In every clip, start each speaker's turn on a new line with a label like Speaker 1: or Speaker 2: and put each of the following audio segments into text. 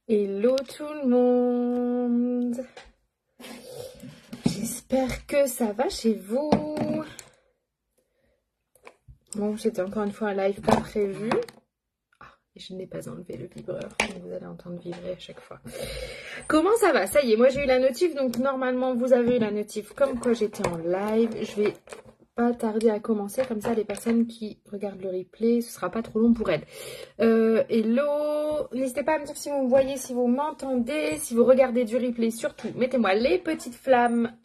Speaker 1: Hello tout le monde. J'espère que ça va chez vous. Bon, c'était encore une fois un live pas prévu. Et je n'ai pas enlevé le vibreur. Donc vous allez entendre vibrer à chaque fois. Comment ça va? Ça y est, moi j'ai eu la notif. Donc normalement vous avez eu la notif comme quoi j'étais en live. Je vais pas tarder à commencer. Comme ça les personnes qui regardent le replay, ce sera pas trop long pour elles. Hello. N'hésitez pas à me dire si vous me voyez, si vous m'entendez, si vous regardez du replay. Surtout, mettez-moi les petites flammes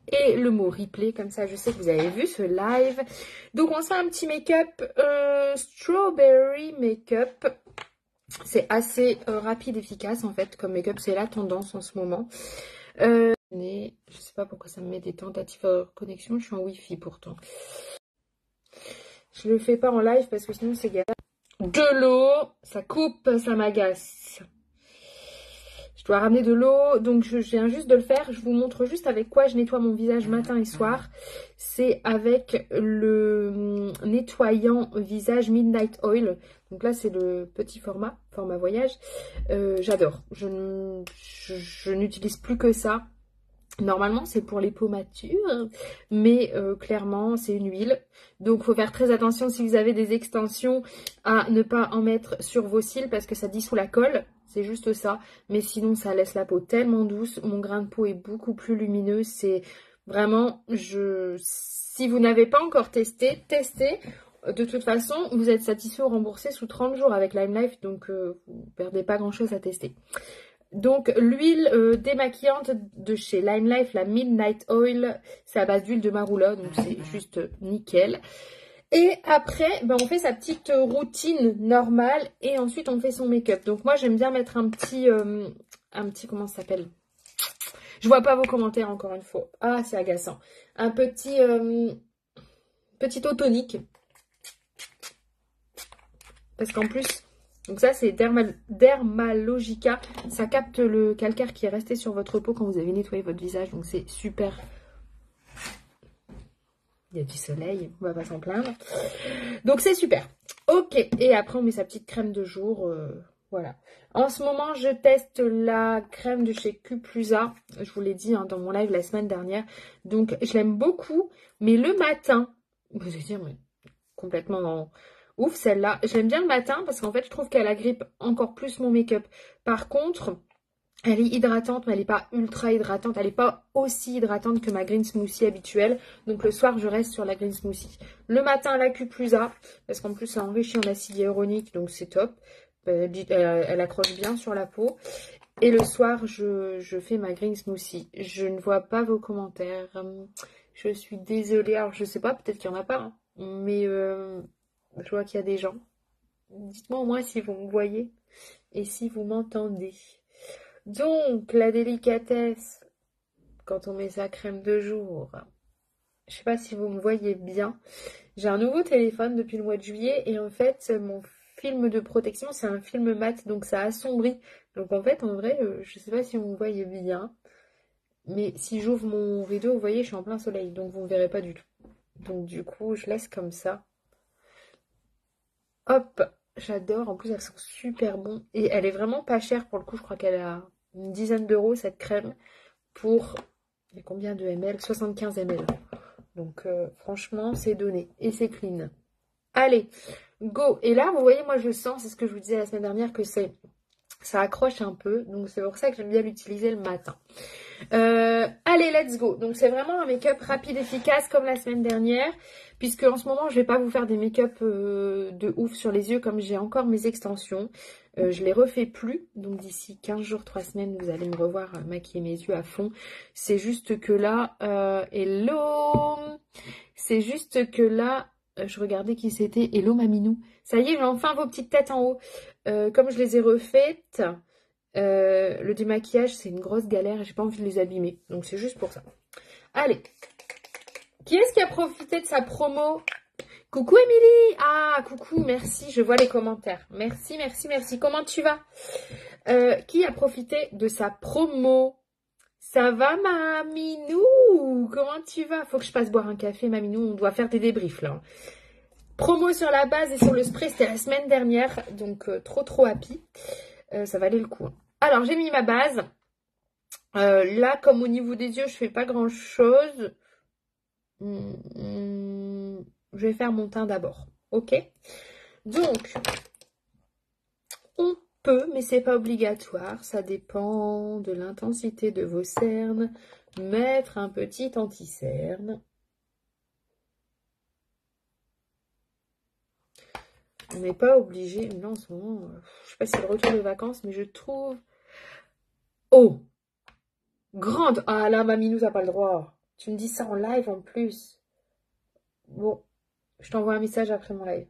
Speaker 1: et le mot replay, comme ça je sais que vous avez vu ce live. Donc on se fait un petit make-up, strawberry make-up. C'est assez rapide, efficace en fait comme make-up, c'est la tendance en ce moment. Je sais pas pourquoi ça me met des tentatives de connexion, je suis en wifi pourtant. Je le fais pas en live parce que sinon c'est galère. De l'eau, ça coupe, ça m'agace. Je dois ramener de l'eau, donc je viens juste de le faire. Je vous montre juste avec quoi je nettoie mon visage matin et soir. C'est avec le nettoyant visage Midnight Oil. Donc là, c'est le petit format voyage. J'adore. Je n'utilise plus que ça. Normalement, c'est pour les peaux matures, mais clairement, c'est une huile. Donc, il faut faire très attention si vous avez des extensions à ne pas en mettre sur vos cils parce que ça dissout la colle. C'est juste ça. Mais sinon, ça laisse la peau tellement douce. Mon grain de peau est beaucoup plus lumineux. C'est vraiment, si vous n'avez pas encore testé, testez. De toute façon, vous êtes satisfait ou remboursé sous 30 jours avec Lime Life. Donc, vous ne perdez pas grand-chose à tester. Donc, l'huile démaquillante de chez Lime Life, la Midnight Oil, c'est à base d'huile de marula, donc c'est juste nickel. Et après, ben, on fait sa petite routine normale et ensuite on fait son make-up. Donc moi, j'aime bien mettre un petit, comment ça s'appelle? Je vois pas vos commentaires encore une fois. Ah, c'est agaçant. Un petit eau tonique. Parce qu'en plus... Donc ça, c'est Dermalogica. Ça capte le calcaire qui est resté sur votre peau quand vous avez nettoyé votre visage. Donc c'est super. Il y a du soleil, on va pas s'en plaindre. Donc c'est super. Ok, et après on met sa petite crème de jour. Voilà. En ce moment, je teste la crème de chez Q+A. Je vous l'ai dit dans mon live la semaine dernière. Donc je l'aime beaucoup. Mais le matin, vous allez dire, mais complètement... Ouf, celle-là, je l'aime bien le matin parce qu'en fait, je trouve qu'elle agrippe encore plus mon make-up. Par contre, elle est hydratante, mais elle n'est pas ultra hydratante. Elle n'est pas aussi hydratante que ma Green Smoothie habituelle. Donc, le soir, je reste sur la Green Smoothie. Le matin, la Q+A, parce qu'en plus, ça enrichit en acide hyaluronique, donc c'est top. Elle accroche bien sur la peau. Et le soir, je fais ma Green Smoothie. Je ne vois pas vos commentaires. Je suis désolée. Alors, je sais pas, peut-être qu'il n'y en a pas. Hein, mais... je vois qu'il y a des gens. Dites-moi au moins si vous me voyez et si vous m'entendez. Donc, la délicatesse, quand on met sa crème de jour. Je sais pas si vous me voyez bien. J'ai un nouveau téléphone depuis le mois de juillet et en fait, mon film de protection, c'est un film mat, donc ça assombrit. Donc en fait, en vrai, je sais pas si vous me voyez bien. Mais si j'ouvre mon rideau, vous voyez, je suis en plein soleil, donc vous ne verrez pas du tout. Donc du coup, je laisse comme ça. Hop, j'adore. En plus, elles sont super bonnes. Et elle est vraiment pas chère pour le coup. Je crois qu'elle a une dizaine d'euros cette crème pour... Il y a combien de ml? 75 ml. Donc, franchement, c'est donné. Et c'est clean. Allez, go. Et là, vous voyez, moi, je sens, c'est ce que je vous disais la semaine dernière, que ça accroche un peu. Donc, c'est pour ça que j'aime bien l'utiliser le matin. Allez, let's go. Donc c'est vraiment un make-up rapide, efficace comme la semaine dernière, puisque en ce moment je vais pas vous faire des make-up de ouf sur les yeux comme j'ai encore mes extensions. Je les refais plus, donc d'ici 15 jours, 3 semaines, vous allez me revoir maquiller mes yeux à fond. C'est juste que là, hello. C'est juste que là, je regardais qui c'était. Hello Maminou. Ça y est, j'ai enfin vos petites têtes en haut. Comme je les ai refaites. Le démaquillage, c'est une grosse galère et j'ai pas envie de les abîmer. Donc, c'est juste pour ça. Allez. Qui est-ce qui a profité de sa promo? Coucou Émilie. Ah, coucou, merci. Je vois les commentaires. Merci, merci, merci. Comment tu vas? Qui a profité de sa promo? Ça va, Maminou? Comment tu vas? Faut que je passe boire un café, Maminou. On doit faire des débriefs, là. Promo sur la base et sur le spray, c'était la semaine dernière. Donc, trop happy. Ça valait le coup. Alors, j'ai mis ma base. Là, comme au niveau des yeux, je fais pas grand-chose. Je vais faire mon teint d'abord. Ok? Donc, on peut, mais c'est pas obligatoire. Ça dépend de l'intensité de vos cernes. Mettre un petit anti-cerne. On n'est pas obligé. Non, en ce moment, je sais pas si c'est le retour de vacances, mais je trouve... Oh! Grande! Ah là, Maminou, t'as pas le droit. Tu me dis ça en live en plus. Bon, je t'envoie un message après mon live.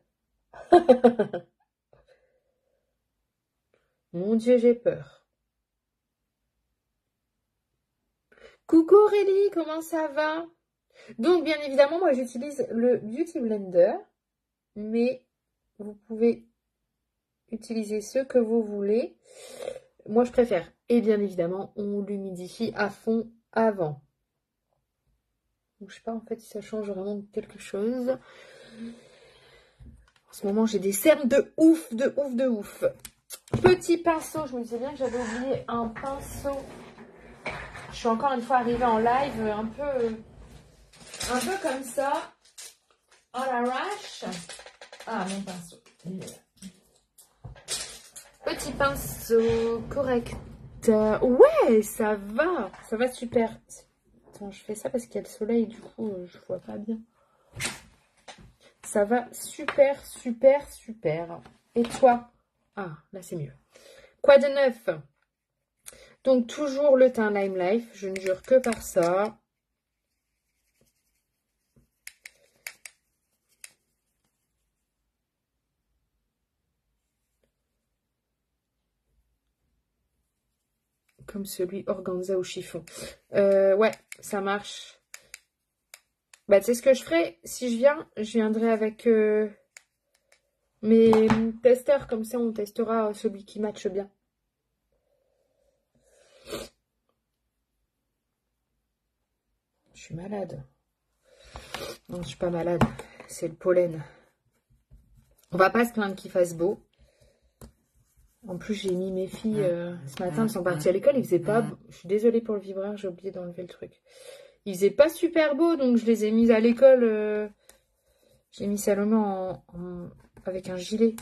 Speaker 1: Mon Dieu, j'ai peur. Coucou Aurélie, comment ça va? Donc, bien évidemment, moi, j'utilise le Beauty Blender, mais vous pouvez utiliser ce que vous voulez. Moi, je préfère. Et bien évidemment, on l'humidifie à fond avant. Donc, je sais pas, en fait, si ça change vraiment quelque chose. En ce moment, j'ai des cernes de ouf, de ouf, de ouf. Petit pinceau, je me disais bien que j'avais oublié un pinceau. Je suis encore une fois arrivée en live un peu comme ça. À l'arrache. Ah, mon pinceau. Petit pinceau, correct. Ouais, ça va. Ça va super. Attends, je fais ça parce qu'il y a le soleil, du coup, je vois pas bien. Ça va super, super, super. Et toi? Ah, là, c'est mieux. Quoi de neuf? Donc, toujours le teint Lime Life. Je ne jure que par ça. Comme celui organza au chiffon. Ouais, ça marche. Bah, tu sais ce que je ferai? Si je viendrai avec mes testeurs. Comme ça, on testera celui qui matche bien. Je suis malade. Non, je suis pas malade. C'est le pollen. On va pas se plaindre qu'il fasse beau. En plus, j'ai mis mes filles ce matin, elles sont parties à l'école. Il faisait pas... Je suis désolée pour le vibreur, j'ai oublié d'enlever le truc. Il faisait pas super beau, donc je les ai mises à l'école. J'ai mis Salomé avec un gilet.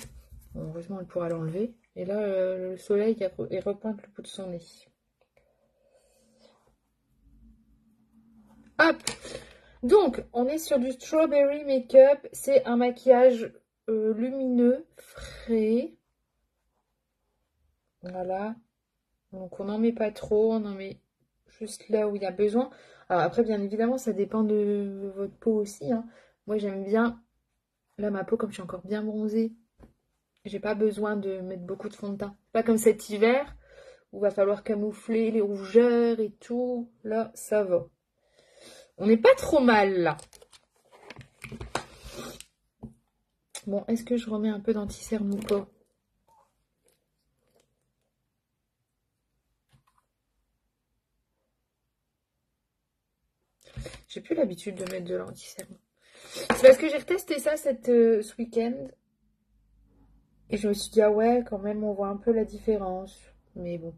Speaker 1: Bon, heureusement, elle pourra l'enlever. Et là, le soleil, il repointe le bout de son nez. Hop! Donc, on est sur du Strawberry Makeup. C'est un maquillage lumineux, frais. Voilà. Donc, on n'en met pas trop. On en met juste là où il y a besoin. Alors, après, bien évidemment, ça dépend de votre peau aussi. Hein. Moi, j'aime bien... Là, ma peau, comme je suis encore bien bronzée, j'ai pas besoin de mettre beaucoup de fond de teint. Pas comme cet hiver, où il va falloir camoufler les rougeurs et tout. Là, ça va. On n'est pas trop mal, là. Bon, est-ce que je remets un peu d'anti-cerne ou pas? J'ai plus l'habitude de mettre de l'anti-cerne. C'est parce que j'ai retesté ça ce week-end. Et je me suis dit, ah ouais, quand même, on voit un peu la différence. Mais bon.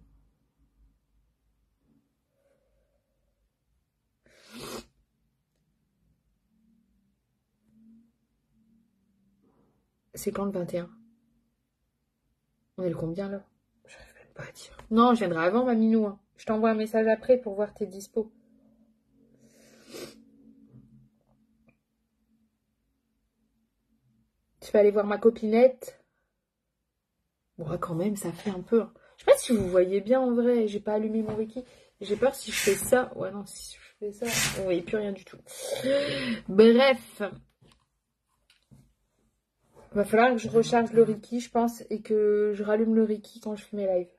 Speaker 1: C'est quand le 21? On est le combien, là? J'arrive même pas à dire. Non, je viendrai avant, ma minou. Hein. Je t'envoie un message après pour voir tes dispos. Tu vas aller voir ma copinette. Bon, quand même, ça fait un peu. Hein. Je sais pas si vous voyez bien en vrai. J'ai pas allumé mon Reiki. J'ai peur si je fais ça. Ouais, non, si je fais ça, on voyait plus rien du tout. Bref. Va falloir que je recharge le Reiki, je pense, et que je rallume le Reiki quand je fais mes lives.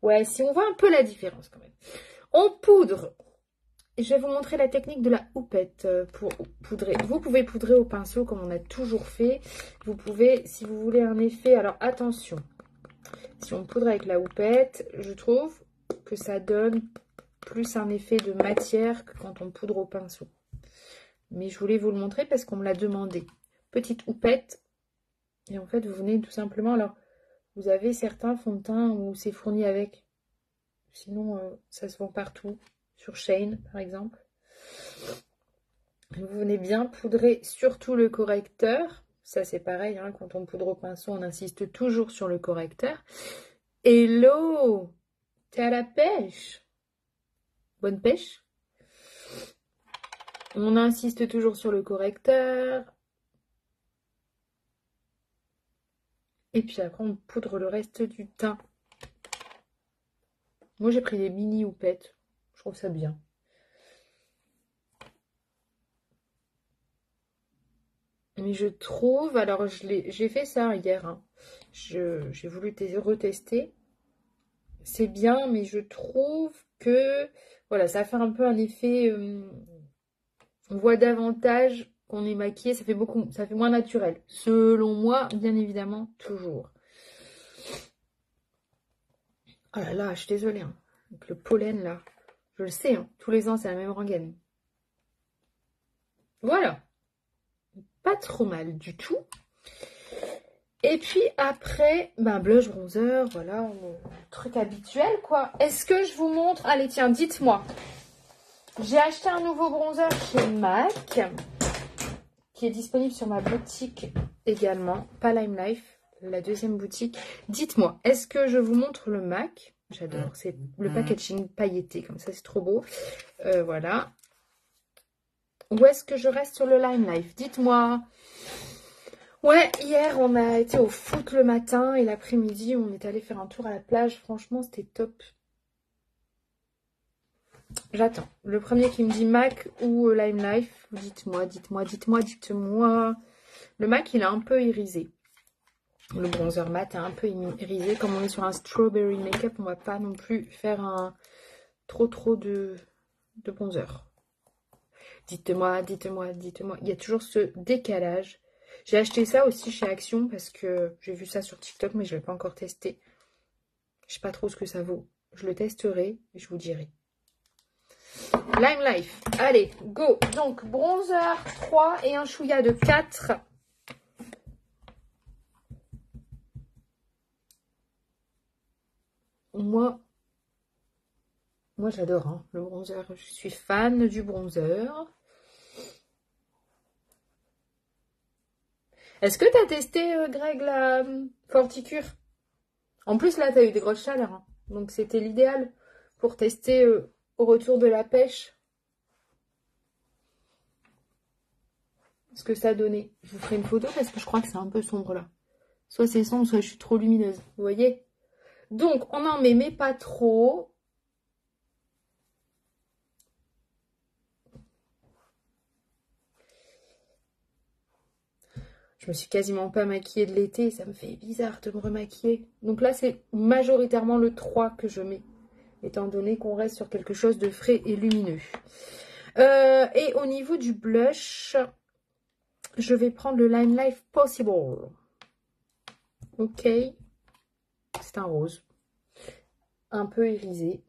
Speaker 1: Ouais, si on voit un peu la différence quand même. On poudre. Et je vais vous montrer la technique de la houppette pour poudrer. Vous pouvez poudrer au pinceau comme on a toujours fait. Vous pouvez, si vous voulez un effet, alors attention. Si on poudre avec la houppette, je trouve que ça donne plus un effet de matière que quand on poudre au pinceau. Mais je voulais vous le montrer parce qu'on me l'a demandé. petite houppette. Et en fait, vous venez tout simplement... Alors, vous avez certains fonds de teint où c'est fourni avec. Sinon, ça se vend partout. Sur Shein, par exemple. Vous venez bien poudrer surtout le correcteur. Ça, c'est pareil. Hein, quand on poudre au pinceau, on insiste toujours sur le correcteur. Hello! T'es à la pêche? Bonne pêche? On insiste toujours sur le correcteur. Et puis après, on poudre le reste du teint. Moi, j'ai pris des mini houpettes. Je trouve ça bien. Mais je trouve... Alors, j'ai fait ça hier. Hein. J'ai voulu retester. C'est bien, mais je trouve que... Voilà, ça fait un peu un effet... on voit davantage qu'on est maquillé. Ça fait moins naturel. Selon moi, bien évidemment, toujours. Oh là là, je suis désolée. Hein. Donc, le pollen, là, je le sais. Hein. Tous les ans, c'est la même rengaine. Voilà. Pas trop mal du tout. Et puis après, blush, bronzer, voilà, le truc habituel, quoi. Est-ce que je vous montre? Allez, tiens, dites-moi. J'ai acheté un nouveau bronzer chez MAC, qui est disponible sur ma boutique également, pas Lime Life, la deuxième boutique. Dites-moi, est-ce que je vous montre le MAC? J'adore, c'est le packaging pailleté, comme ça, c'est trop beau. Voilà. Ou est-ce que je reste sur le Lime Life? Dites-moi. Ouais, hier, on a été au foot le matin et l'après-midi, on est allé faire un tour à la plage. Franchement, c'était top. J'attends. Le premier qui me dit MAC ou Lime Life, dites-moi. Le MAC, il est un peu irisé. Le bronzer mat est un peu irisé. Comme on est sur un strawberry make-up, on va pas non plus faire un trop de bronzer. Dites-moi. Il y a toujours ce décalage. J'ai acheté ça aussi chez Action parce que j'ai vu ça sur TikTok, mais je ne l'ai pas encore testé. Je sais pas trop ce que ça vaut. Je le testerai et je vous dirai. Lime Life. Allez, go. Donc, bronzer 3 et un chouïa de 4. Moi j'adore hein, le bronzer. Je suis fan du bronzer. Est-ce que tu as testé, Greg, la Forticure? En plus, là, tu as eu des grosses chaleurs. Hein. Donc, c'était l'idéal pour tester au retour de la pêche. Ce que ça donnait. Je vous ferai une photo parce que je crois que c'est un peu sombre, là. Soit c'est sombre, soit je suis trop lumineuse. Vous voyez? Donc, on en met, mais pas trop. Je me suis quasiment pas maquillée de l'été, ça me fait bizarre de me remaquiller. Donc là, c'est majoritairement le 3 que je mets, étant donné qu'on reste sur quelque chose de frais et lumineux. Et au niveau du blush, je vais prendre le Lime Life Possible. Ok, c'est un rose, un peu irisé.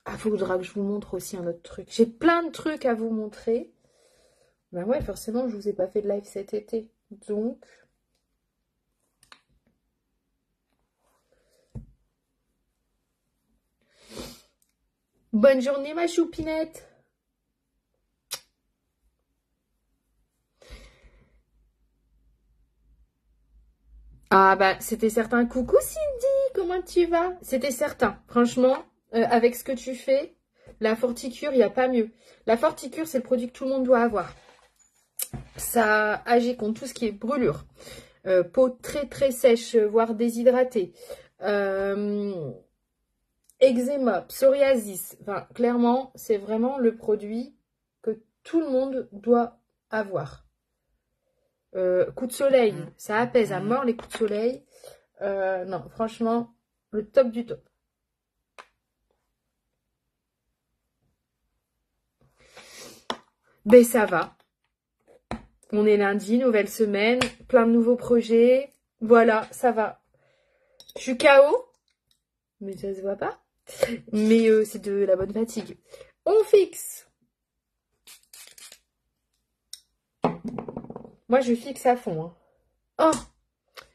Speaker 1: Ah, faudra que je vous montre aussi un autre truc. J'ai plein de trucs à vous montrer. Ben ouais, forcément, je vous ai pas fait de live cet été. Donc, bonne journée, ma choupinette. Ah bah, c'était certain. Coucou Cindy, comment tu vas? C'était certain. Franchement, avec ce que tu fais, la Forticure, il n'y a pas mieux. La Forticure, c'est le produit que tout le monde doit avoir. Ça agit contre tout ce qui est brûlure. Peau très sèche, voire déshydratée. Eczéma, psoriasis. Enfin, clairement, c'est vraiment le produit que tout le monde doit avoir. Coup de soleil, ça apaise à mort les coups de soleil. Non, franchement, le top du top. Ben ça va. On est lundi, nouvelle semaine, plein de nouveaux projets. Voilà, ça va. Je suis KO, mais ça se voit pas. Mais c'est de la bonne fatigue. On fixe. Moi, je fixe à fond. Hein. Oh!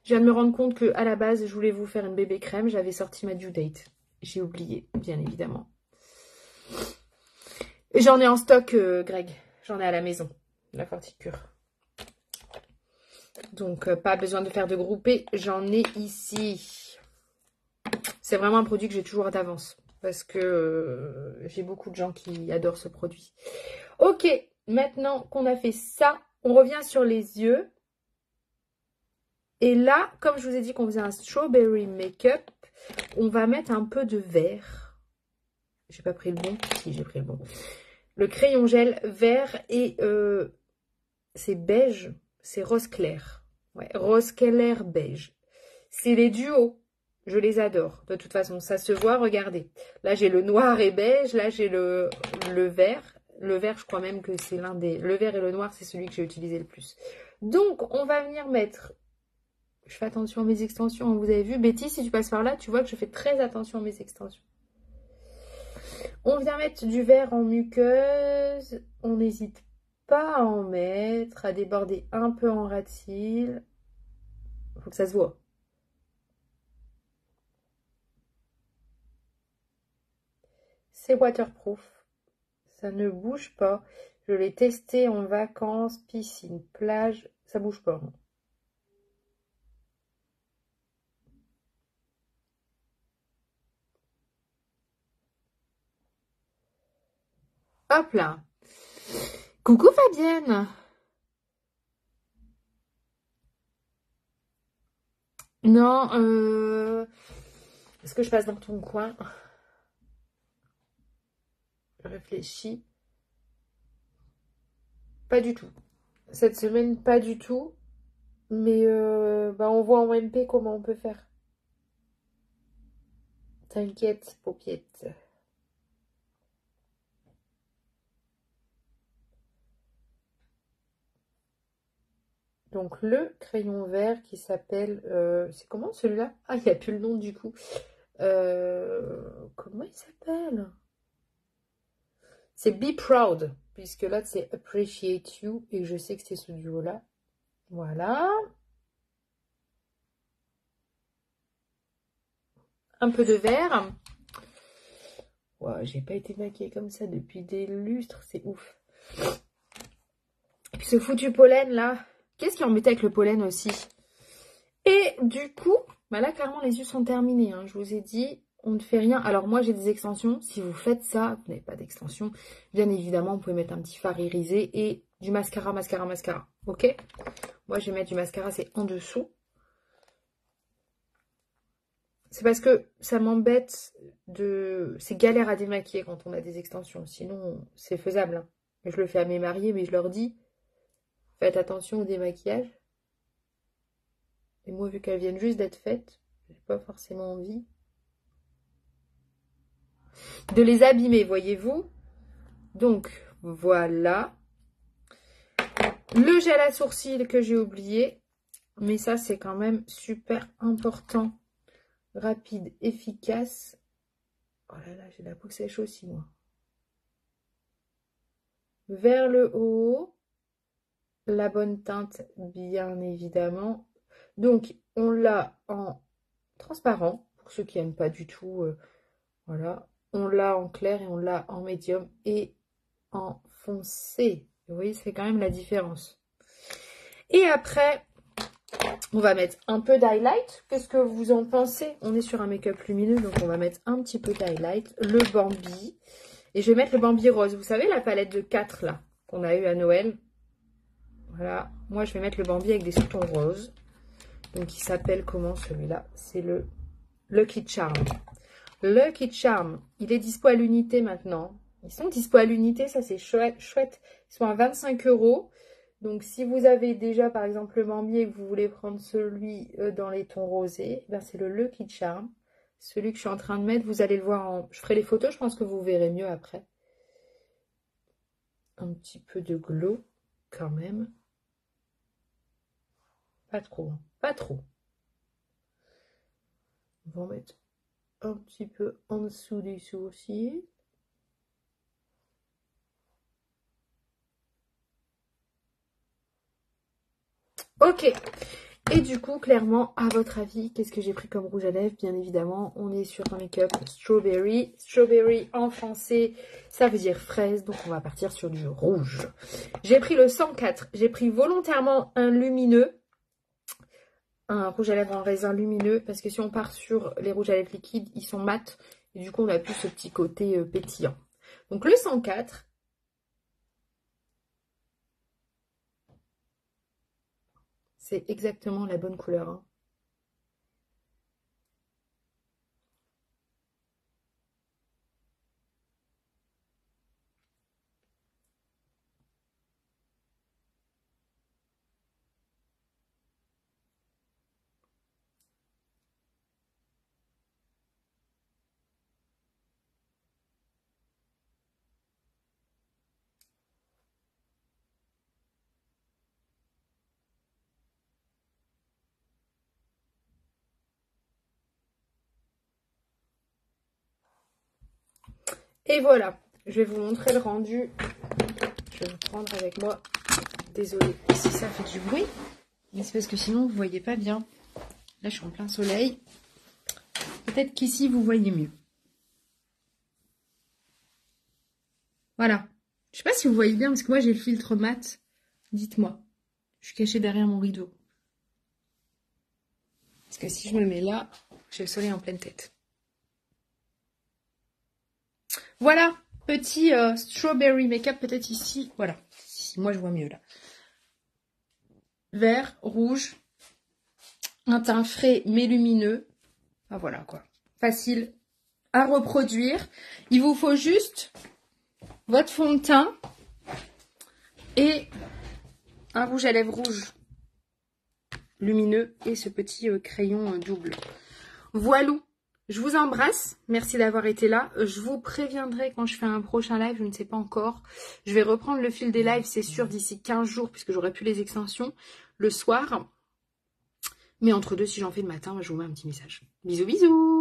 Speaker 1: Je viens de me rendre compte que à la base, je voulais vous faire une bébé crème. J'avais sorti ma due date. J'ai oublié, bien évidemment. J'en ai en stock, Greg. J'en ai à la maison. La Forticure. Donc, pas besoin de faire de groupé. J'en ai ici. C'est vraiment un produit que j'ai toujours d'avance. Parce que j'ai beaucoup de gens qui adorent ce produit. Ok, maintenant qu'on a fait ça, on revient sur les yeux. Et là, comme je vous ai dit qu'on faisait un strawberry make-up, on va mettre un peu de vert. J'ai pas pris le bon. Si, j'ai pris le bon. Le crayon gel vert et c'est beige. C'est rose clair. Ouais, rose clair beige. C'est les duos. Je les adore. De toute façon, ça se voit, regardez. Là, j'ai le noir et beige. Là, j'ai le vert. Le vert, je crois même que c'est l'un des... Le vert et le noir, c'est celui que j'ai utilisé le plus. Donc, on va venir mettre... Je fais attention à mes extensions. Vous avez vu, Betty, si tu passes par là, tu vois que je fais très attention à mes extensions. On vient mettre du vert en muqueuse. On n'hésite pas à en mettre, à déborder un peu en rat-cils. Il faut que ça se voit. C'est waterproof. Ça ne bouge pas. Je l'ai testé en vacances, piscine, plage. Ça bouge pas. Hop là. Coucou Fabienne. Non, est-ce que je passe dans ton coin? Je réfléchis. Pas du tout. Cette semaine, pas du tout. Mais bah, on voit en MP comment on peut faire. T'inquiète, paupiette. Donc le crayon vert qui s'appelle... c'est comment celui-là? Ah, il n'y a plus le nom du coup. Comment il s'appelle? C'est Be Proud, puisque là c'est Appreciate You, et je sais que c'est ce duo-là. Voilà. Un peu de vert. Wow, j'ai pas été maquillée comme ça depuis des lustres, c'est ouf. Et puis ce foutu pollen là, qu'est-ce qu'il en mettait avec le pollen aussi? Et du coup, bah là clairement les yeux sont terminés, hein. Je vous ai dit, on ne fait rien. Alors moi j'ai des extensions, si vous faites ça, vous n'avez pas d'extension, bien évidemment vous pouvez mettre un petit fard irisé et du mascara, mascara, ok? Moi je vais mettre du mascara, c'est en dessous. C'est parce que ça m'embête de... C'est galère à démaquiller quand on a des extensions. Sinon, c'est faisable. Hein. Je le fais à mes mariés, mais je leur dis, faites attention au démaquillage. Et moi, vu qu'elles viennent juste d'être faites, j'ai pas forcément envie de les abîmer, voyez-vous. Donc, voilà. Le gel à sourcils que j'ai oublié. Mais ça, c'est quand même super important. Rapide, efficace. Oh là là, j'ai la peau sèche aussi, moi. Vers le haut. La bonne teinte, bien évidemment. Donc, on l'a en transparent, pour ceux qui n'aiment pas du tout. Voilà. On l'a en clair et on l'a en médium et en foncé. Vous voyez, c'est quand même la différence. Et après, on va mettre un peu d'highlight. Qu'est-ce que vous en pensez? On est sur un make-up lumineux, donc on va mettre un petit peu d'highlight. Le Bambi. Et je vais mettre le Bambi rose. Vous savez, la palette de 4 là, qu'on a eu à Noël. Voilà, moi je vais mettre le Bambi avec des sous-tons roses. Donc il s'appelle comment celui-là? C'est le Lucky Charm. Lucky Charm, il est dispo à l'unité maintenant. Ils sont dispo à l'unité, ça c'est chouette, chouette. Ils sont à 25 €. Donc si vous avez déjà par exemple le Bambi et que vous voulez prendre celui dans les tons rosés, ben, c'est le Lucky Charm. Celui que je suis en train de mettre, vous allez le voir en... Je ferai les photos, je pense que vous verrez mieux après. Un petit peu de glow quand même. Pas trop, pas trop. On va en mettre un petit peu en dessous du sourcil. Ok. Et du coup, clairement, à votre avis, qu'est-ce que j'ai pris comme rouge à lèvres? Bien évidemment, on est sur un make-up strawberry. Strawberry en français, ça veut dire fraise. Donc, on va partir sur du rouge. J'ai pris le 104. J'ai pris volontairement un lumineux. Un rouge à lèvres en raisin lumineux. Parce que si on part sur les rouges à lèvres liquides, ils sont mat. Et du coup, on a plus ce petit côté pétillant. Donc, le 104. C'est exactement la bonne couleur. Hein. Et voilà, je vais vous montrer le rendu. Je vais vous prendre avec moi. Désolée si ça fait du bruit, mais c'est parce que sinon vous ne voyez pas bien. Là, je suis en plein soleil. Peut-être qu'ici, vous voyez mieux. Voilà. Je ne sais pas si vous voyez bien, parce que moi, j'ai le filtre mat. Dites-moi. Je suis cachée derrière mon rideau. Parce que si je me mets là, j'ai le soleil en pleine tête. Voilà, petit strawberry make-up peut-être ici. Voilà, ici, moi je vois mieux là. Vert, rouge, un teint frais mais lumineux. Ah voilà quoi, facile à reproduire. Il vous faut juste votre fond de teint et un rouge à lèvres rouge lumineux et ce petit crayon double. Voilà. Je vous embrasse, merci d'avoir été là. Je vous préviendrai quand je fais un prochain live, je ne sais pas encore. Je vais reprendre le fil des lives, c'est sûr, d'ici 15 jours, puisque j'aurai plus les extensions, le soir. Mais entre deux, si j'en fais le matin, je vous mets un petit message. Bisous, bisous!